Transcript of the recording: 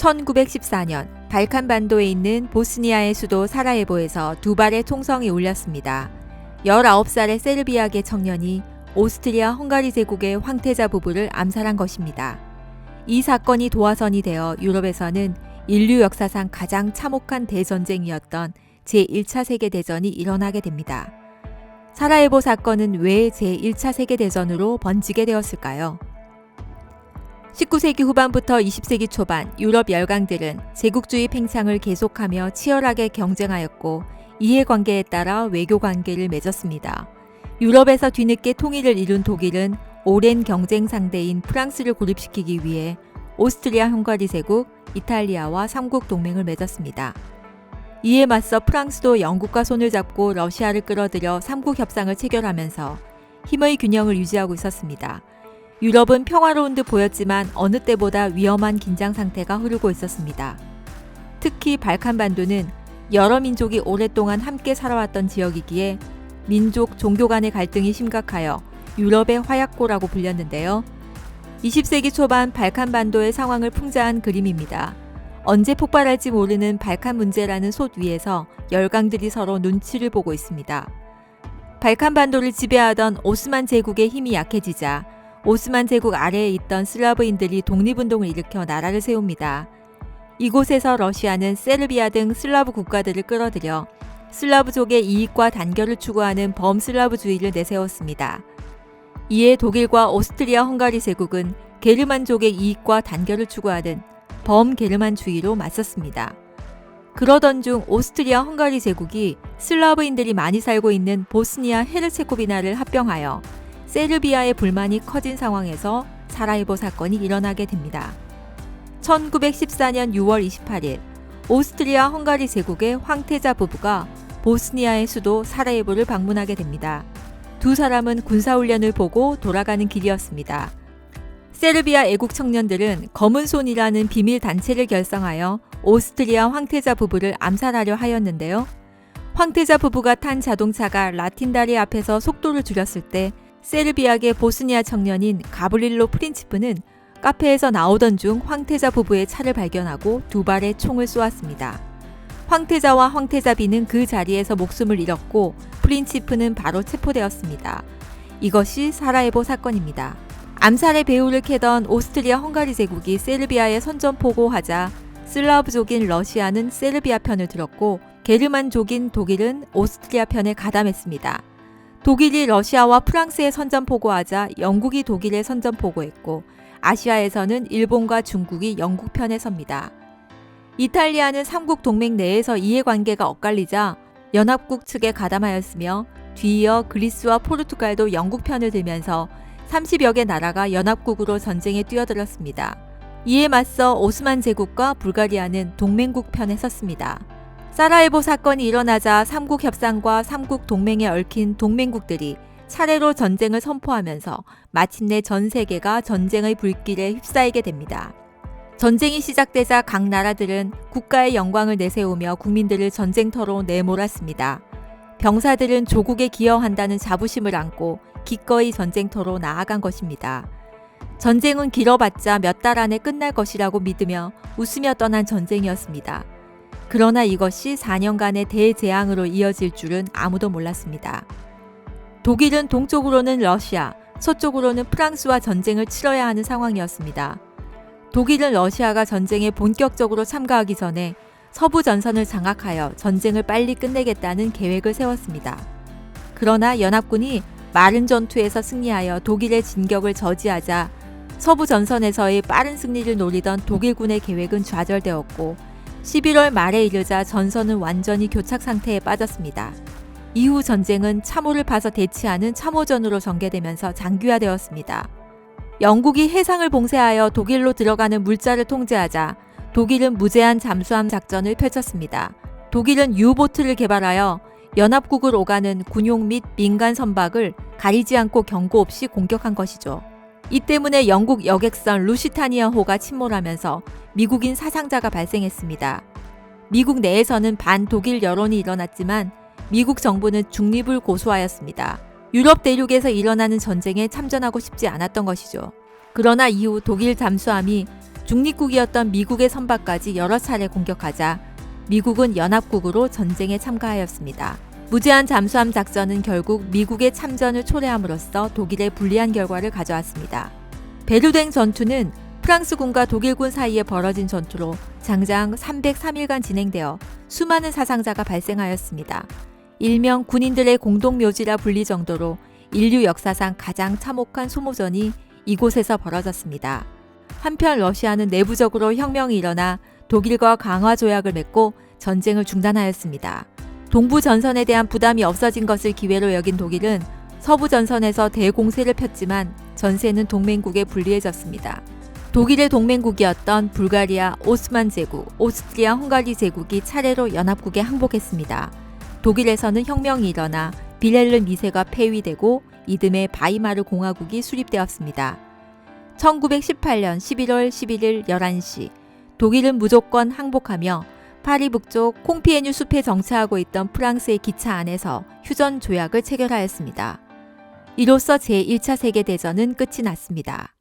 1914년 발칸반도에 있는 보스니아의 수도 사라예보에서 두 발의 총성이 울렸습니다. 19살의 세르비아계 청년이 오스트리아 헝가리 제국의 황태자 부부를 암살한 것입니다. 이 사건이 도화선이 되어 유럽에서는 인류 역사상 가장 참혹한 대전쟁이었던 제1차 세계대전이 일어나게 됩니다. 사라예보 사건은 왜 제1차 세계대전으로 번지게 되었을까요? 19세기 후반부터 20세기 초반 유럽 열강들은 제국주의 팽창을 계속하며 치열하게 경쟁하였고 이해관계에 따라 외교관계를 맺었습니다. 유럽에서 뒤늦게 통일을 이룬 독일은 오랜 경쟁 상대인 프랑스를 고립시키기 위해 오스트리아 헝가리 제국, 이탈리아와 삼국 동맹을 맺었습니다. 이에 맞서 프랑스도 영국과 손을 잡고 러시아를 끌어들여 삼국 협상을 체결하면서 힘의 균형을 유지하고 있었습니다. 유럽은 평화로운 듯 보였지만 어느 때보다 위험한 긴장 상태가 흐르고 있었습니다. 특히 발칸반도는 여러 민족이 오랫동안 함께 살아왔던 지역이기에 민족, 종교 간의 갈등이 심각하여 유럽의 화약고라고 불렸는데요. 20세기 초반 발칸반도의 상황을 풍자한 그림입니다. 언제 폭발할지 모르는 발칸 문제라는 솥 위에서 열강들이 서로 눈치를 보고 있습니다. 발칸반도를 지배하던 오스만 제국의 힘이 약해지자 오스만 제국 아래에 있던 슬라브인들이 독립운동을 일으켜 나라를 세웁니다. 이곳에서 러시아는 세르비아 등 슬라브 국가들을 끌어들여 슬라브족의 이익과 단결을 추구하는 범슬라브주의를 내세웠습니다. 이에 독일과 오스트리아 헝가리 제국은 게르만족의 이익과 단결을 추구하는 범게르만주의로 맞섰습니다. 그러던 중 오스트리아 헝가리 제국이 슬라브인들이 많이 살고 있는 보스니아 헤르체고비나를 합병하여 세르비아의 불만이 커진 상황에서 사라예보 사건이 일어나게 됩니다. 1914년 6월 28일 오스트리아 헝가리 제국의 황태자 부부가 보스니아의 수도 사라예보를 방문하게 됩니다. 두 사람은 군사훈련을 보고 돌아가는 길이었습니다. 세르비아 애국 청년들은 검은 손이라는 비밀 단체를 결성하여 오스트리아 황태자 부부를 암살하려 하였는데요. 황태자 부부가 탄 자동차가 라틴 다리 앞에서 속도를 줄였을 때 세르비아계 보스니아 청년인 가브릴로 프린치프는 카페에서 나오던 중 황태자 부부의 차를 발견하고 두 발의 총을 쏘았습니다. 황태자와 황태자비는 그 자리에서 목숨을 잃었고 프린치프는 바로 체포되었습니다. 이것이 사라예보 사건입니다. 암살의 배후를 캐던 오스트리아 헝가리 제국이 세르비아에 선전포고하자 슬라브족인 러시아는 세르비아 편을 들었고 게르만족인 독일은 오스트리아 편에 가담했습니다. 독일이 러시아와 프랑스에 선전포고하자 영국이 독일에 선전포고했고 아시아에서는 일본과 중국이 영국 편에 섭니다. 이탈리아는 삼국 동맹 내에서 이해관계가 엇갈리자 연합국 측에 가담하였으며 뒤이어 그리스와 포르투갈도 영국 편을 들면서 30여 개 나라가 연합국으로 전쟁에 뛰어들었습니다. 이에 맞서 오스만 제국과 불가리아는 동맹국 편에 섰습니다. 사라예보 사건이 일어나자 삼국 협상과 삼국 동맹에 얽힌 동맹국들이 차례로 전쟁을 선포하면서 마침내 전 세계가 전쟁의 불길에 휩싸이게 됩니다. 전쟁이 시작되자 각 나라들은 국가의 영광을 내세우며 국민들을 전쟁터로 내몰았습니다. 병사들은 조국에 기여한다는 자부심을 안고 기꺼이 전쟁터로 나아간 것입니다. 전쟁은 길어봤자 몇 달 안에 끝날 것이라고 믿으며 웃으며 떠난 전쟁이었습니다. 그러나 이것이 4년간의 대재앙으로 이어질 줄은 아무도 몰랐습니다. 독일은 동쪽으로는 러시아, 서쪽으로는 프랑스와 전쟁을 치러야 하는 상황이었습니다. 독일은 러시아가 전쟁에 본격적으로 참가하기 전에 서부 전선을 장악하여 전쟁을 빨리 끝내겠다는 계획을 세웠습니다. 그러나 연합군이 마른 전투에서 승리하여 독일의 진격을 저지하자 서부 전선에서의 빠른 승리를 노리던 독일군의 계획은 좌절되었고 11월 말에 이르자 전선은 완전히 교착 상태에 빠졌습니다. 이후 전쟁은 참호를 파서 대치하는 참호전으로 전개되면서 장기화되었습니다. 영국이 해상을 봉쇄하여 독일로 들어가는 물자를 통제하자 독일은 무제한 잠수함 작전을 펼쳤습니다. 독일은 유보트를 개발하여 연합국을 오가는 군용 및 민간 선박을 가리지 않고 경고 없이 공격한 것이죠. 이 때문에 영국 여객선 루시타니아호가 침몰하면서 미국인 사상자가 발생했습니다. 미국 내에서는 반독일 여론이 일어났지만 미국 정부는 중립을 고수하였습니다. 유럽 대륙에서 일어나는 전쟁에 참전하고 싶지 않았던 것이죠. 그러나 이후 독일 잠수함이 중립국이었던 미국의 선박까지 여러 차례 공격하자 미국은 연합국으로 전쟁에 참가하였습니다. 무제한 잠수함 작전은 결국 미국의 참전을 초래함으로써 독일에 불리한 결과를 가져왔습니다. 베르댕 전투는 프랑스군과 독일군 사이에 벌어진 전투로 장장 303일간 진행되어 수많은 사상자가 발생하였습니다. 일명 군인들의 공동묘지라 불릴 정도로 인류 역사상 가장 참혹한 소모전이 이곳에서 벌어졌습니다. 한편 러시아는 내부적으로 혁명이 일어나 독일과 강화 조약을 맺고 전쟁을 중단하였습니다. 동부 전선에 대한 부담이 없어진 것을 기회로 여긴 독일은 서부 전선에서 대공세를 폈지만 전세는 동맹국에 불리해졌습니다. 독일의 동맹국이었던 불가리아 오스만 제국, 오스트리아 헝가리 제국이 차례로 연합국에 항복했습니다. 독일에서는 혁명이 일어나 빌헬름 2세가 폐위되고 이듬해 바이마르 공화국이 수립되었습니다. 1918년 11월 11일 11시 독일은 무조건 항복하며 파리 북쪽 콩피에뉴 숲에 정차하고 있던 프랑스의 기차 안에서 휴전 조약을 체결하였습니다. 이로써 제1차 세계대전은 끝이 났습니다.